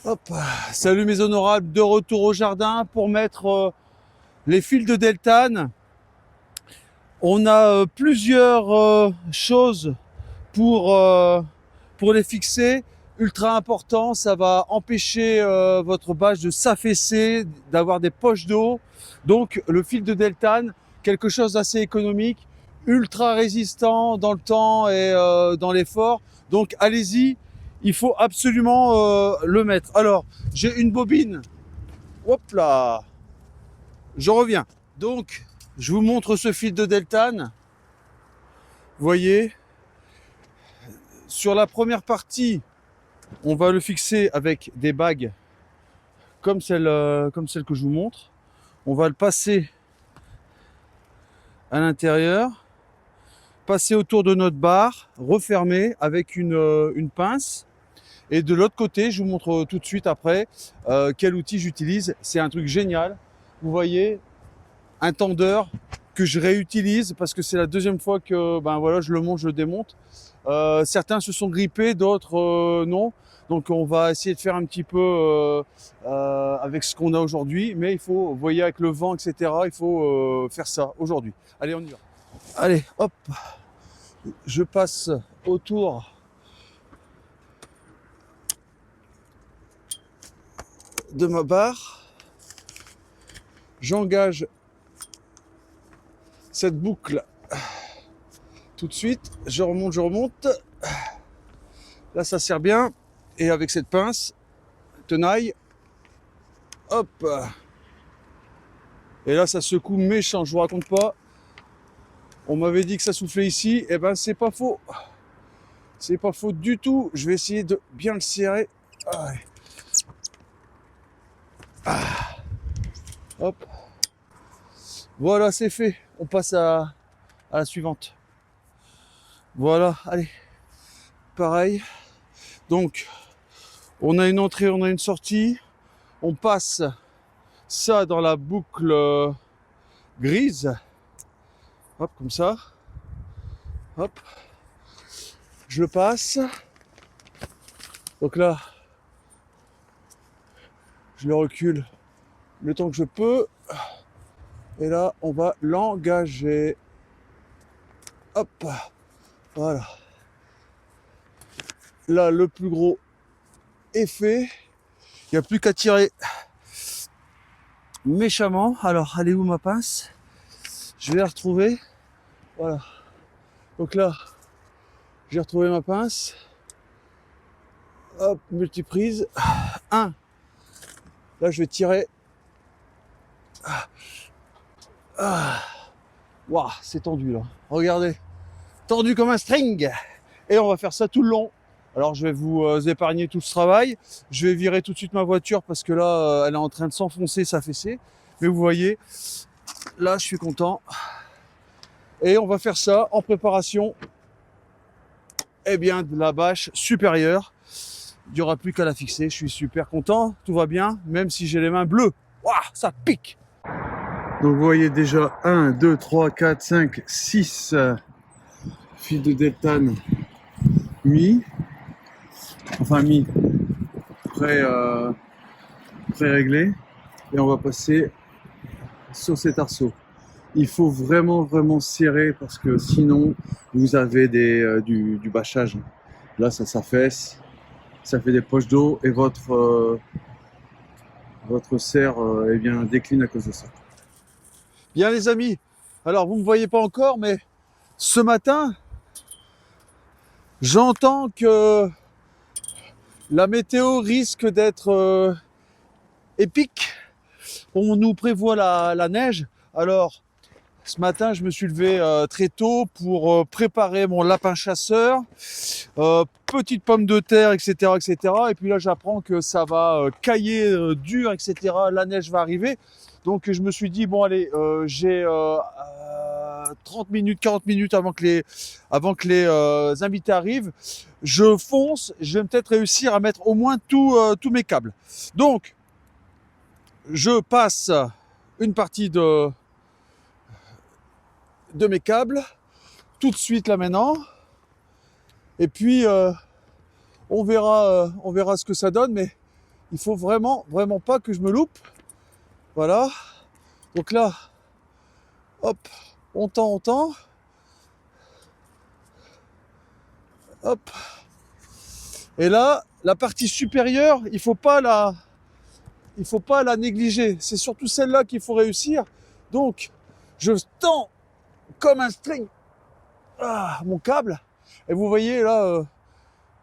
Hop, salut mes honorables, de retour au jardin pour mettre les fils de deltane. On a plusieurs choses pour, euh, pour les fixer. Ultra important, ça va empêcher votre bâche de s'affaisser, d'avoir des poches d'eau. Donc le fil de deltane, quelque chose d'assez économique, ultra résistant dans le temps et dans l'effort. Donc allez-y, il faut absolument le mettre. Alors, j'ai une bobine. Hop là, je reviens. Donc, je vous montre ce fil de deltane. Vous voyez, sur la première partie, on va le fixer avec des bagues comme celle que je vous montre. On va le passer à l'intérieur, passer autour de notre barre, refermer avec une pince. Et de l'autre côté, je vous montre tout de suite après quel outil j'utilise. C'est un truc génial. Vous voyez, un tendeur que je réutilise parce que c'est la deuxième fois que voilà, je le monte, je le démonte. Certains se sont grippés, d'autres non. Donc on va essayer de faire un petit peu avec ce qu'on a aujourd'hui. Mais il faut, vous voyez, avec le vent, etc., il faut faire ça aujourd'hui. Allez, on y va. Allez, hop, je passe autour de ma barre. J'engage cette boucle tout de suite. Je remonte. Là, ça sert bien. Et avec cette pince, tenaille, hop. Et là, ça secoue méchant, je vous raconte pas. On m'avait dit que ça soufflait ici. Eh ben, c'est pas faux. C'est pas faux du tout. Je vais essayer de bien le serrer. Hop. Voilà, c'est fait. On passe à la suivante. Voilà, allez. Pareil. Donc, on a une entrée, on a une sortie. On passe ça dans la boucle grise. Hop, comme ça. Hop. Je le passe. Donc là, je le recule le temps que je peux. Et là, on va l'engager. Hop. Voilà. Là, le plus gros est fait. Il n'y a plus qu'à tirer méchamment. Alors, elle est où ma pince? Je vais la retrouver. Voilà. Donc là, j'ai retrouvé ma pince. Hop, multiprise. 1. Là, je vais tirer. Waouh, c'est tendu là. Regardez. Tendu comme un string. Et on va faire ça tout le long. Alors, je vais vous épargner tout ce travail. Je vais virer tout de suite ma voiture parce que là, elle est en train de s'enfoncer, s'affaisser. Mais vous voyez, là, je suis content. Et on va faire ça en préparation de la bâche supérieure. Il n'y aura plus qu'à la fixer. Je suis super content. Tout va bien, même si j'ai les mains bleues. Waouh, ça pique. Donc, vous voyez déjà 1, 2, 3, 4, 5, 6 fils de deltane mis. Enfin, mis. Pré-réglé. Et on va passer sur cet arceau. Il faut vraiment serrer parce que sinon vous avez du bâchage. Là, ça s'affaisse, ça fait des poches d'eau et votre serre décline à cause de ça. Bien les amis, alors vous ne me voyez pas encore, mais ce matin, j'entends que la météo risque d'être épique. On nous prévoit la neige. Alors, ce matin, je me suis levé très tôt pour préparer mon lapin chasseur, petite pomme de terre, etc., etc. Et puis là, j'apprends que ça va cailler dur, etc. La neige va arriver. Donc, je me suis dit, bon, allez, j'ai 30 minutes, 40 minutes avant que les invités arrivent. Je fonce, je vais peut-être réussir à mettre au moins tous mes câbles. Donc, je passe une partie de mes câbles tout de suite là maintenant. Et puis, on verra ce que ça donne, mais Il faut vraiment pas que je me loupe. Voilà. Donc là, hop, on tend. Hop. Et là, la partie supérieure, il faut pas la négliger. C'est surtout celle-là qu'il faut réussir. Donc, je tends comme un string mon câble. Et vous voyez là,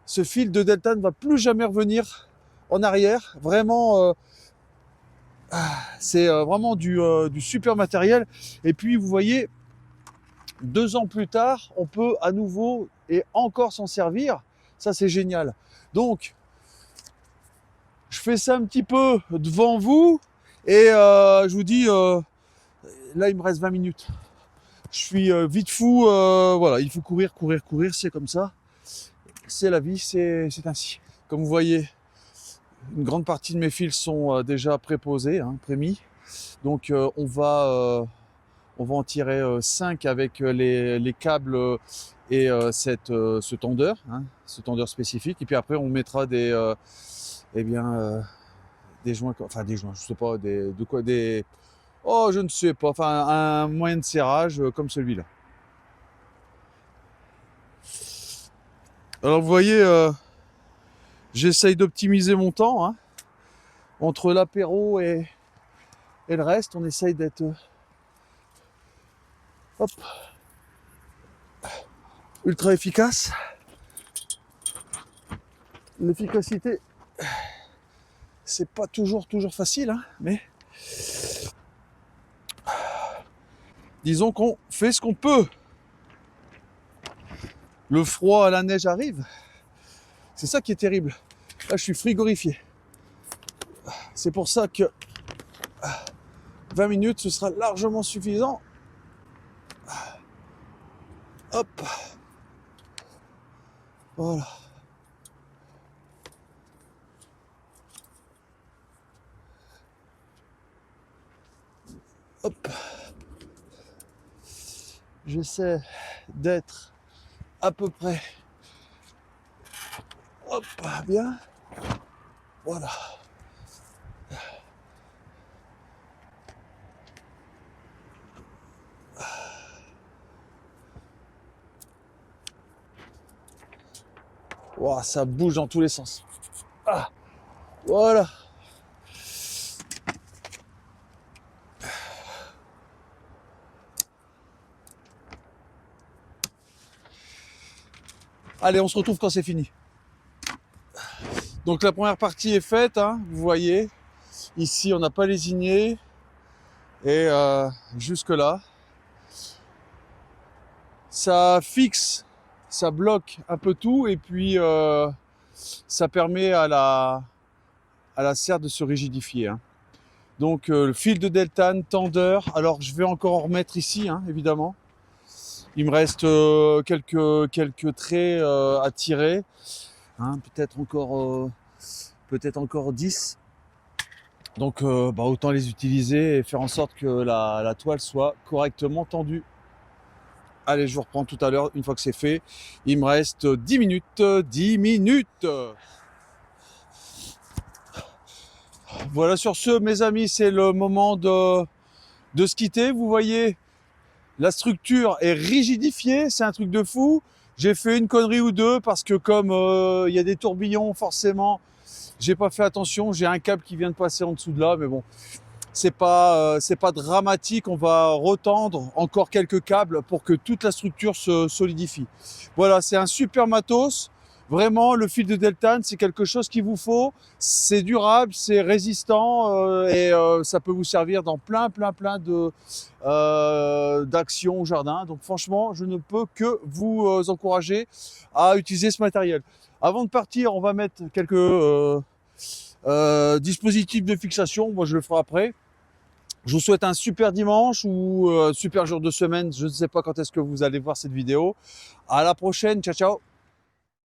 ce fil de delta ne va plus jamais revenir en arrière. Vraiment, c'est vraiment du super matériel. Et puis, vous voyez, 2 ans plus tard, on peut à nouveau et encore s'en servir. Ça, c'est génial. Donc, je fais ça un petit peu devant vous et je vous dis, là, il me reste 20 minutes. Je suis vite fou, voilà, il faut courir, c'est comme ça. C'est la vie, c'est ainsi. Comme vous voyez, une grande partie de mes fils sont déjà préposés, prémis. Donc on va en tirer 5 avec les câbles et ce tendeur, ce tendeur spécifique. Et puis après, on mettra des joints, enfin des joints, je sais pas, oh, je ne sais pas, enfin un moyen de serrage comme celui-là. Alors vous voyez, j'essaye d'optimiser mon temps, entre l'apéro et le reste. On essaye d'être ultra efficace. L'efficacité, c'est pas toujours facile, mais disons qu'on fait ce qu'on peut. Le froid, la neige arrive. C'est ça qui est terrible. Là, je suis frigorifié. C'est pour ça que 20 minutes, ce sera largement suffisant. Hop. Voilà. Hop. J'essaie d'être à peu près bien. Voilà. Wow, ça bouge dans tous les sens. Voilà. Allez, on se retrouve quand c'est fini. Donc la première partie est faite, vous voyez. Ici, on n'a pas lésiné. Et jusque là, ça fixe, ça bloque un peu tout. Et puis, ça permet à la serre de se rigidifier. Donc le fil de deltane, tendeur. Alors je vais encore en remettre ici, évidemment. Il me reste quelques traits à tirer, peut-être encore 10. Donc autant les utiliser et faire en sorte que la toile soit correctement tendue. Allez, je vous reprends tout à l'heure une fois que c'est fait. Il me reste 10 minutes. 10 minutes. Voilà, sur ce, mes amis, c'est le moment de se quitter. Vous voyez, la structure est rigidifiée, c'est un truc de fou. J'ai fait une connerie ou deux parce que comme il y a des tourbillons, forcément, j'ai pas fait attention. J'ai un câble qui vient de passer en dessous de là, mais bon, c'est pas dramatique. On va retendre encore quelques câbles pour que toute la structure se solidifie. Voilà, c'est un super matos. Vraiment, le fil de deltane, c'est quelque chose qu'il vous faut. C'est durable, c'est résistant et ça peut vous servir dans plein d'actions au jardin. Donc franchement, je ne peux que vous encourager à utiliser ce matériel. Avant de partir, on va mettre quelques dispositifs de fixation. Moi, je le ferai après. Je vous souhaite un super dimanche ou un super jour de semaine. Je ne sais pas quand est-ce que vous allez voir cette vidéo. À la prochaine. Ciao, ciao.